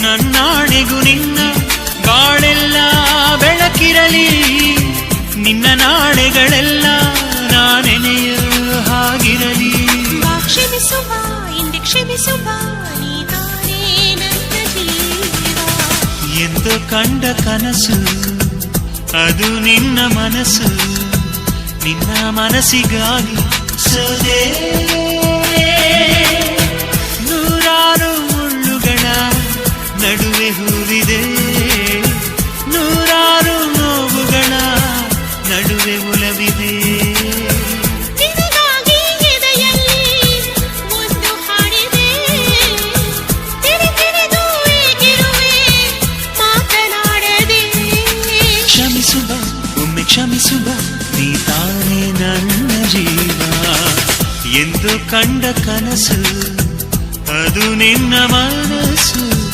ನನ್ನಾಣೆಗೂ ನಿನ್ನ ಬಾಳೆಲ್ಲ ಬೆಳಕಿರಲಿ, ನಿನ್ನ ನಾಳೆಗಳೆಲ್ಲ ನಾನೆನೆಯ ಹಾಗಿರಲಿ. ಕ್ಷಮಿಸುವ ಇಂದು ಕ್ಷಮಿಸುವ ನೀನೇ ನನ್ನ ಜೀವ. ಎಂದು ಕಂಡ ಕನಸು ಅದು ನಿನ್ನ ಮನಸ್ಸು, ನಿನ್ನ ಮನಸ್ಸಿಗಾಗಿ ಸೋದೆ. ನೂರಾರು ಮುಳ್ಳುಗಳ ನಡುವೆ ಹೂವಿದೆ, ನೂರಾರು ನೋವುಗಳ ನಡುವೆ ಒಲವಿದೆ. ನಿನಗಾಗಿ ಎದೆಯಲ್ಲಿ ಒಂದು ಹಾಡಿದೆ, ತಿರಿದು ಏಕಿರುವೆ ಮಾತನಾಡದೆ. ಕ್ಷಮಿಸುವ ಒಮ್ಮೆ ಕ್ಷಮಿಸುವ ನೀ ತಾನೇ ನನ್ನ ಜೀವ. ಎಂದು ಕಂಡ ಕನಸು ಅದು ನಿನ್ನ ಮನಸ್ಸು.